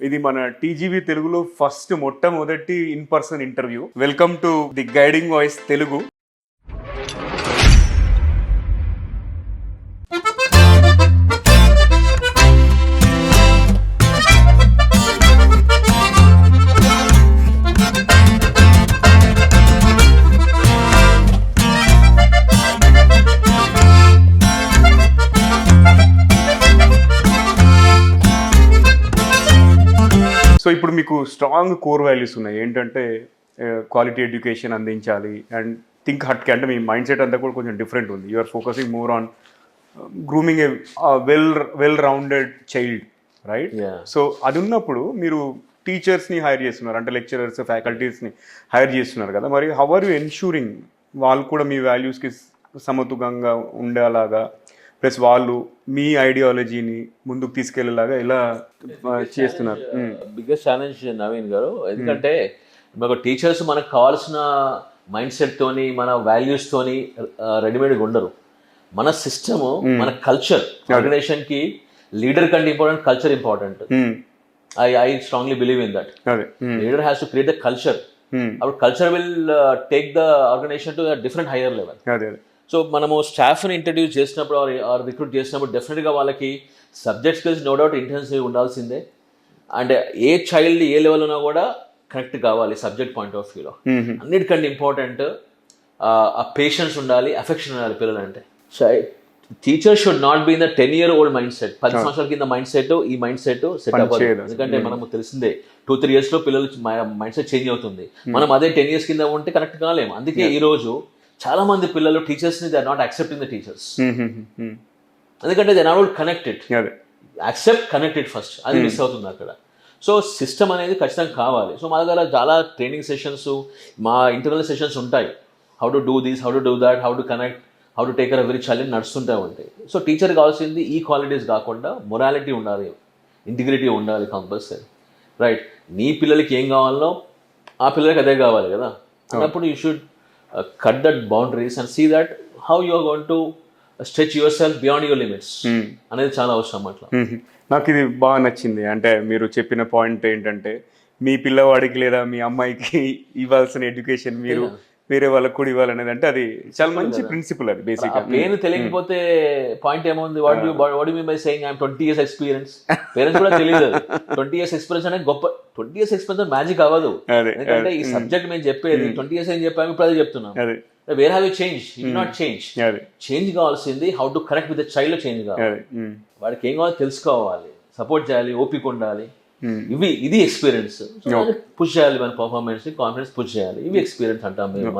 ఇది మన టీజీవీ తెలుగులో మొట్టమొదటి in person interview. Welcome to the guiding voice Telugu. So ఇప్పుడు మీకు స్ట్రాంగ్ కోర్ వాల్యూస్ ఉన్నాయి. ఏంటంటే క్వాలిటీ ఎడ్యుకేషన్ అందించాలి అండ్ థింక్ హట్కి, అంటే మీ మైండ్ సెట్ అంతా కూడా కొంచెం డిఫరెంట్ ఉంది. You are focusing more on grooming a well rounded child, right? So అది ఉన్నప్పుడు మీరు టీచర్స్ని హైర్ చేస్తున్నారు, అంటే లెక్చరర్స్ ఫ్యాకల్టీస్ని హైర్ చేస్తున్నారు కదా. మరి హౌ ఆర్ యూ ఎన్ష్యూరింగ్ వాళ్ళు కూడా మీ వాల్యూస్కి సమతుకంగా ఉండేలాగా, ప్లస్ వాళ్ళు మీ ఐడియాలజీని ముందుకు తీసుకెళ్లేలాగా ఎలా చేస్తున్నారు? బిగ్గెస్ట్ ఛాలెంజ్ నవీన్ గారు, ఎందుకంటే మాకు టీచర్స్ మనకు కావాల్సిన మైండ్ సెట్ తోని మన వాల్యూస్ తోని రెడీమేడ్గా ఉండరు. మన సిస్టమ్, మన కల్చర్, ఆర్గనైజేషన్ కి లీడర్ కంటే important culture important. I strongly believe in that. Leader has to create the culture. అప్పుడు culture will take the organisation to different higher level. So మనము స్టాఫ్ని ఇంట్రడ్యూస్ చేసినప్పుడు ఆర్ రిక్రూట్ చేసినప్పుడు డెఫినెట్గా వాళ్ళకి subject skills no doubt intensive ఉండాల్సిందే. And a child a level ఉన్నా కూడా కరెక్ట్ కావాలి సబ్జెక్ట్ పాయింట్ ఆఫ్ వ్యూలో. అన్నిటికంటే ఇంపార్టెంట్ ఆ పేషెన్స్ ఉండాలి, అఫెక్షన్ ఉండాలి పిల్లలంటే. So teacher should not be in the 10-year-old mind set. 10 సంవత్సరాల కింద మైండ్ సెట్ ఈ మైండ్ సెట్ అవ్వాలి. ఎందుకంటే మనము తెలిసిందే 2-3 years లో పిల్లలు మైండ్ సెట్ చేంజ్ అవుతుంది. మనం అదే 10 years కింద ఉంటే కరెక్ట్ కాలేము. అందుకే ఈ రోజు చాలా మంది పిల్లలు టీచర్స్ని they are not accepting the teachers. ఎందుకంటే they are not connected. Accept connected first, అది మిస్ అవుతుంది అక్కడ. సో సిస్టమ్ అనేది ఖచ్చితంగా కావాలి. సో మా దగ్గర చాలా ట్రైనింగ్ సెషన్స్, మా ఇంటర్నల్ సెషన్స్ ఉంటాయి. How to do this, how to do that, how to connect, how to take care every child నడుస్తుంటే ఉంటాయి. సో టీచర్ కావాల్సింది ఈ క్వాలిటీస్ కాకుండా మొరాలిటీ ఉండాలి, ఇంటిగ్రిటీ ఉండాలి కంపల్సరీ, రైట్? నీ పిల్లలకి ఏం కావాలో ఆ పిల్లలకి అదే కావాలి కదా. అన్నప్పుడు you should cut that boundaries and see that how you are going to stretch yourself beyond your limits అనేది చాలా అవసరం. అట్లా నాకు ఇది బాగా నచ్చింది. అంటే మీరు చెప్పిన పాయింట్ ఏంటంటే మీ పిల్లవాడికి లేదా మీ అమ్మాయికి ఇవ్వాల్సిన ఎడ్యుకేషన్ మీరు వేరే వాళ్ళకి కూడా ఇవ్వాలనేది, అంటే అది చాలా మంచి ప్రిన్సిపల్. అది బేసిక్ పెయిన్ తెలియకపోతే పాయింట్ ఏముంది? What you mean by saying I am 20 years experience? Parents కూడా తెలియదు 20 years ఎక్స్పీరియన్స్ అనేది గొప్ప. 20 years ఎక్స్పీరియన్స్ మ్యాజిక్ అవ్వదు. ఎందుకంటే ఈ సబ్జెక్ట్ మేము చెప్పేది 20 years అని చెప్పాము, ఇప్పుడు అదే చెప్తున్నాం. Where have you change? You not change. Change కావాల్సింది how to connect with the child. Change కావాలి, వాడికి ఏం కావాలో తెలుసుకోవాలి, సపోర్ట్ చేయాలి, ఓపిక ఉండాలి. ఇది ఎక్స్పీరియన్స్. పుష్ చేయాలి, మన పర్ఫార్మెన్స్ కాన్ఫిడెన్స్ పుష్ చేయాలి. ఇవి ఎక్స్పీరియన్స్ అంటాం మేము.